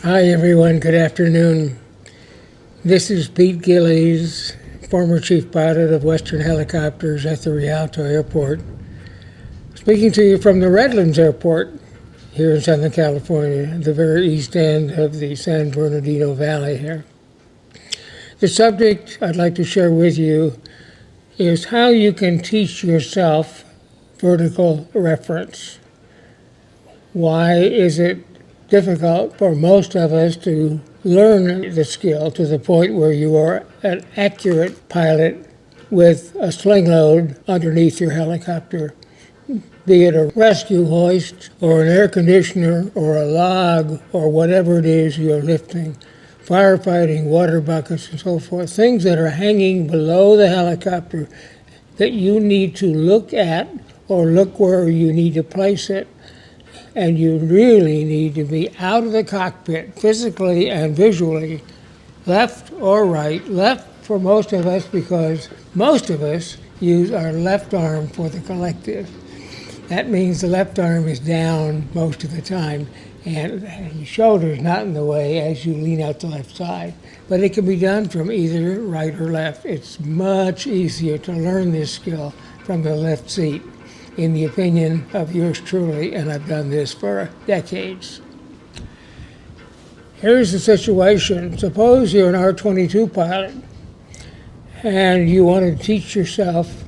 Hi everyone, good afternoon. This is Pete Gillies, former chief pilot of Western Helicopters at the Rialto Airport, speaking to you from the Redlands Airport here in Southern California, the very east end of the San Bernardino Valley here. The subject I'd like to share with you is how you can teach yourself vertical reference. Why is it difficult for most of us to learn the skill to the point where you are an accurate pilot with a sling load underneath your helicopter, be it a rescue hoist or an air conditioner or a log or whatever it is you're lifting, firefighting, water buckets and so forth, things that are hanging below the helicopter that you need to look at or look where you need to place it. And you really need to be out of the cockpit, physically and visually, left or right. Left for most of us because most of us use our left arm for the collective. That means the left arm is down most of the time and your shoulder's not in the way as you lean out the left side. But it can be done from either right or left. It's much easier to learn this skill from the left seat, in the opinion of yours truly, and I've done this for decades. Here's the situation. Suppose you're an R-22 pilot and you want to teach yourself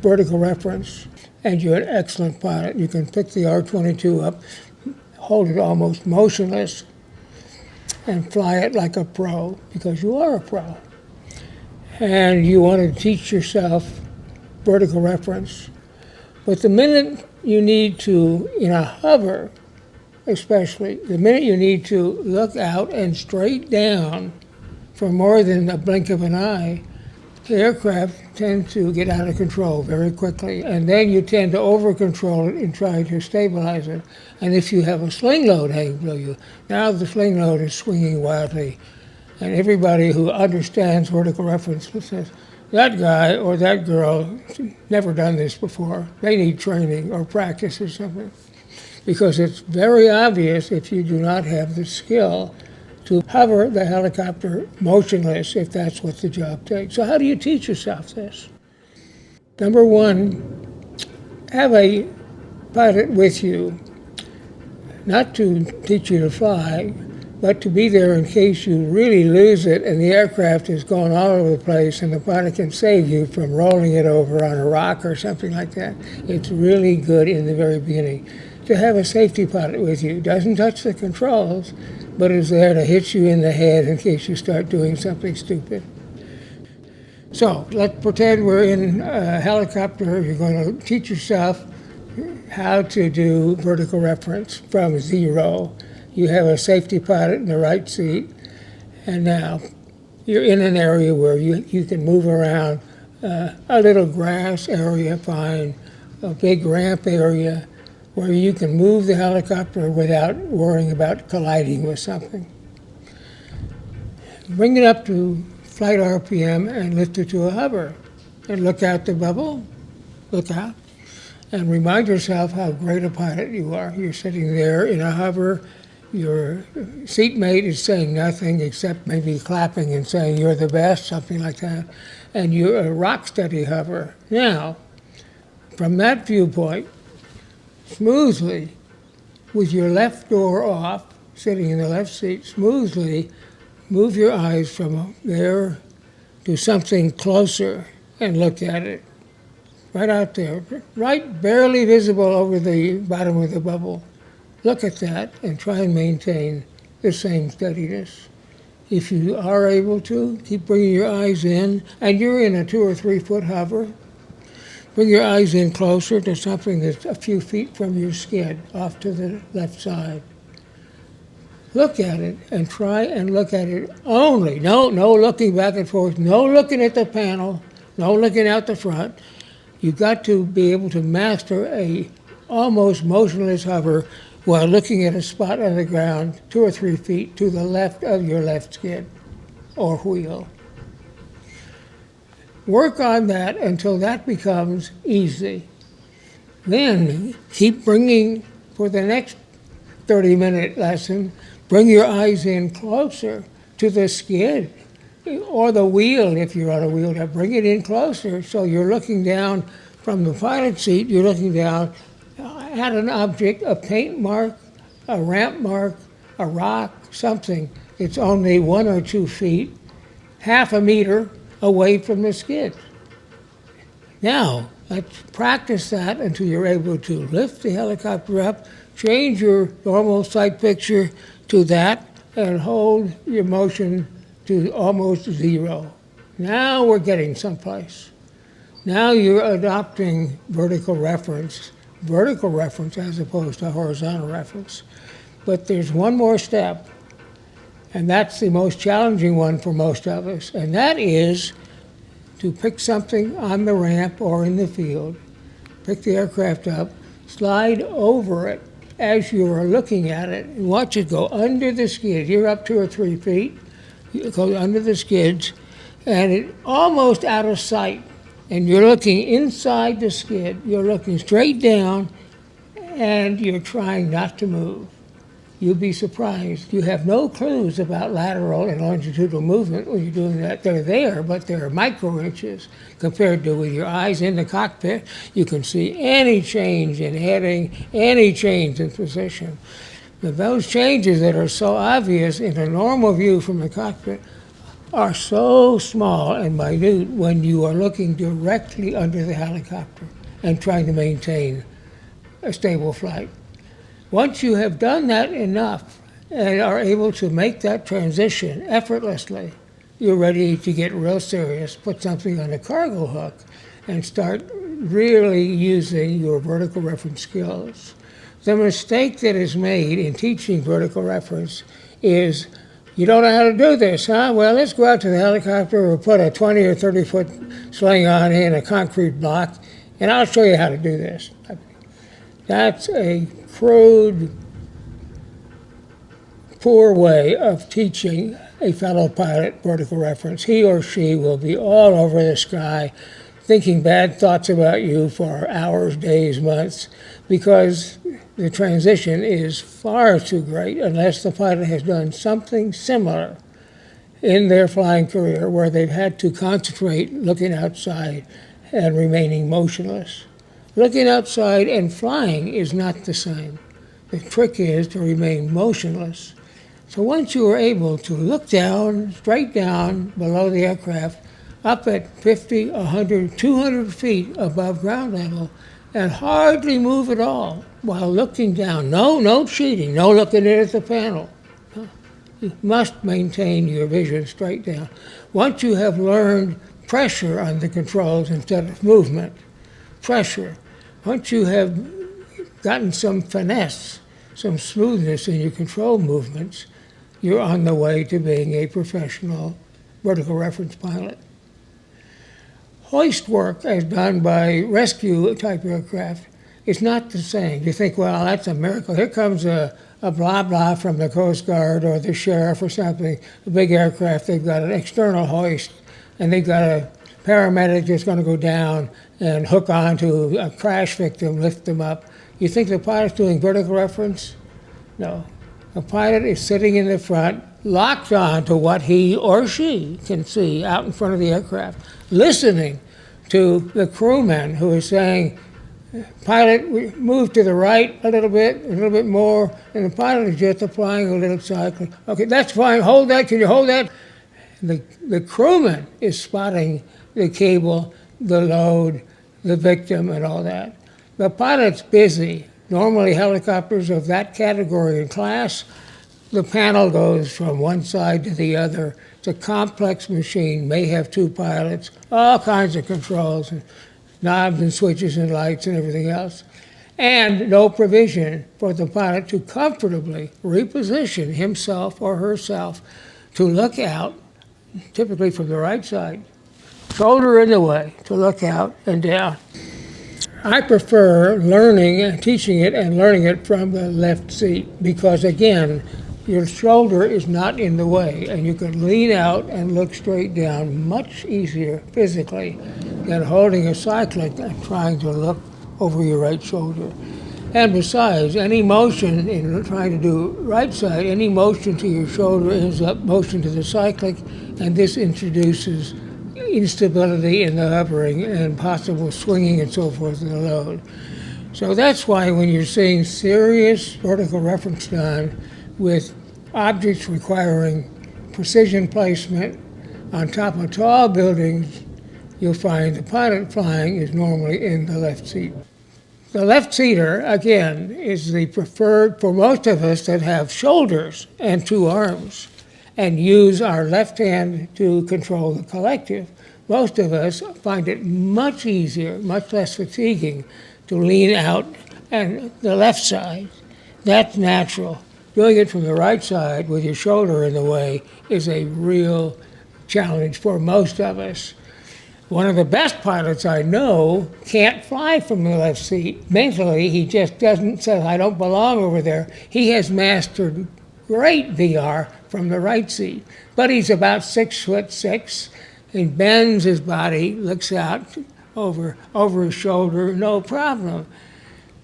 vertical reference, and you're an excellent pilot. You can pick the R-22 up, hold it almost motionless, and fly it like a pro, because you are a pro. And you want to teach yourself vertical reference. But the minute you need to, in a hover especially, the minute you need to look out and straight down for more than a blink of an eye, the aircraft tend to get out of control very quickly. And then you tend to over-control it and try to stabilize it. And if you have a sling load hanging below you, now the sling load is swinging wildly. And everybody who understands vertical reference says, that guy or that girl never done this before. They need training or practice or something. Because it's very obvious if you do not have the skill to hover the helicopter motionless if that's what the job takes. So how do you teach yourself this? Number one, have a pilot with you, not to teach you to fly, but to be there in case you really lose it and the aircraft is going all over the place and the pilot can save you from rolling it over on a rock or something like that. It's really good in the very beginning to have a safety pilot with you. Doesn't touch the controls, but is there to hit you in the head in case you start doing something stupid. So let's pretend we're in a helicopter. You're going to teach yourself how to do vertical reference from zero. You have a safety pilot in the right seat, and now you're in an area where you can move around, a little grass area, fine, a big ramp area, where you can move the helicopter without worrying about colliding with something. Bring it up to flight RPM and lift it to a hover, and look out the bubble, look out, and remind yourself how great a pilot you are. You're sitting there in a hover. Your seatmate is saying nothing except maybe clapping and saying you're the best, something like that, and you're a rock-steady hover. Now, from that viewpoint, smoothly, with your left door off, sitting in the left seat, smoothly move your eyes from there to something closer and look at it. Right out there, right barely visible over the bottom of the bubble. Look at that and try and maintain the same steadiness. If you are able to, keep bringing your eyes in, and you're in a 2 or 3 foot hover. Bring your eyes in closer to something that's a few feet from your skid, off to the left side. Look at it and try and look at it only. No looking back and forth, no looking at the panel, no looking out the front. You've got to be able to master a almost motionless hover while looking at a spot on the ground 2 or 3 feet to the left of your left skid or wheel. Work on that until that becomes easy. Then keep bringing, for the next 30-minute lesson, bring your eyes in closer to the skid or the wheel if you're on a wheel. Bring it in closer so you're looking down from the pilot seat, you're looking down at an object, a paint mark, a ramp mark, a rock, something. It's only 1 or 2 feet, half a meter away from the skid. Now, let's practice that until you're able to lift the helicopter up, change your normal sight picture to that, and hold your motion to almost 0. Now we're getting someplace. Now you're adopting vertical reference as opposed to horizontal reference. But there's one more step, and that's the most challenging one for most of us, and that is to pick something on the ramp or in the field, pick the aircraft up, slide over it as you are looking at it, and watch it go under the skid. You're up 2 or 3 feet, you go under the skids, and it's almost out of sight. And you're looking inside the skid, you're looking straight down, and you're trying not to move. You'll be surprised. You have no clues about lateral and longitudinal movement when you're doing that. They're there, but they're micro inches compared to with your eyes in the cockpit. You can see any change in heading, any change in position. But those changes that are so obvious in a normal view from the cockpit are so small and minute when you are looking directly under the helicopter and trying to maintain a stable flight. Once you have done that enough and are able to make that transition effortlessly, you're ready to get real serious, put something on a cargo hook, and start really using your vertical reference skills. The mistake that is made in teaching vertical reference is, you don't know how to do this, huh? Well, let's go out to the helicopter or put a 20 or 30-foot sling on in a concrete block, and I'll show you how to do this. That's a crude, poor way of teaching a fellow pilot vertical reference. He or she will be all over the sky thinking bad thoughts about you for hours, days, months, because the transition is far too great unless the pilot has done something similar in their flying career where they've had to concentrate looking outside and remaining motionless. Looking outside and flying is not the same. The trick is to remain motionless. So once you are able to look down, straight down below the aircraft, up at 50, 100, 200 feet above ground level, and hardly move at all while looking down. No cheating, no looking at the panel. You must maintain your vision straight down. Once you have learned pressure on the controls instead of movement, pressure, once you have gotten some finesse, some smoothness in your control movements, you're on the way to being a professional vertical reference pilot. Hoist work as done by rescue type aircraft is not the same. You think, well, that's a miracle. Here comes a blah blah from the Coast Guard or the sheriff or something, a big aircraft, they've got an external hoist and they've got a paramedic that's going to go down and hook onto a crash victim, lift them up. You think the pilot's doing vertical reference? No. The pilot is sitting in the front, locked on to what he or she can see out in front of the aircraft, listening to the crewman who is saying, pilot, move to the right a little bit more, and the pilot is just applying a little cyclic. Okay, that's fine, hold that, can you hold that? The crewman is spotting the cable, the load, the victim, and all that. The pilot's busy. Normally helicopters of that category and class, the panel goes from one side to the other. It's a complex machine, may have 2 pilots, all kinds of controls, and knobs and switches and lights and everything else. And no provision for the pilot to comfortably reposition himself or herself to look out, typically from the right side, shoulder in the way, to look out and down. I prefer teaching it and learning it from the left seat because, again, your shoulder is not in the way and you can lean out and look straight down much easier physically than holding a cyclic and trying to look over your right shoulder. And besides, any motion in trying to do right side, any motion to your shoulder ends up motion to the cyclic, and this introduces instability in the hovering and possible swinging and so forth of the load. So that's why when you're seeing serious vertical reference done with objects requiring precision placement on top of tall buildings, you'll find the pilot flying is normally in the left seat. The left seater, again, is the preferred for most of us that have shoulders and two arms and use our left hand to control the collective. Most of us find it much easier, much less fatiguing to lean out and the left side. That's natural. Doing it from the right side with your shoulder in the way is a real challenge for most of us. One of the best pilots I know can't fly from the left seat. Mentally, he just doesn't say, I don't belong over there. He has mastered great VR from the right seat. But he's about 6'6". He bends his body, looks out over his shoulder, no problem.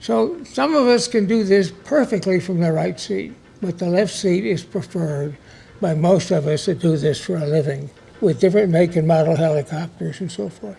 So some of us can do this perfectly from the right seat, but the left seat is preferred by most of us that do this for a living, with different make and model helicopters and so forth.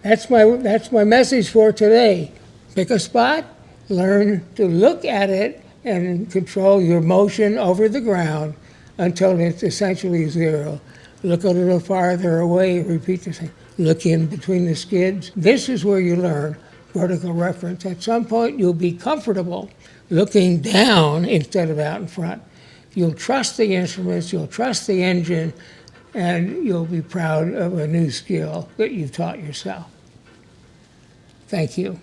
That's my message for today. Pick a spot, learn to look at it, and control your motion over the ground until it's essentially zero. Look a little farther away, repeat the thing. Look in between the skids. This is where you learn vertical reference. At some point, you'll be comfortable looking down instead of out in front. You'll trust the instruments, you'll trust the engine, and you'll be proud of a new skill that you've taught yourself. Thank you.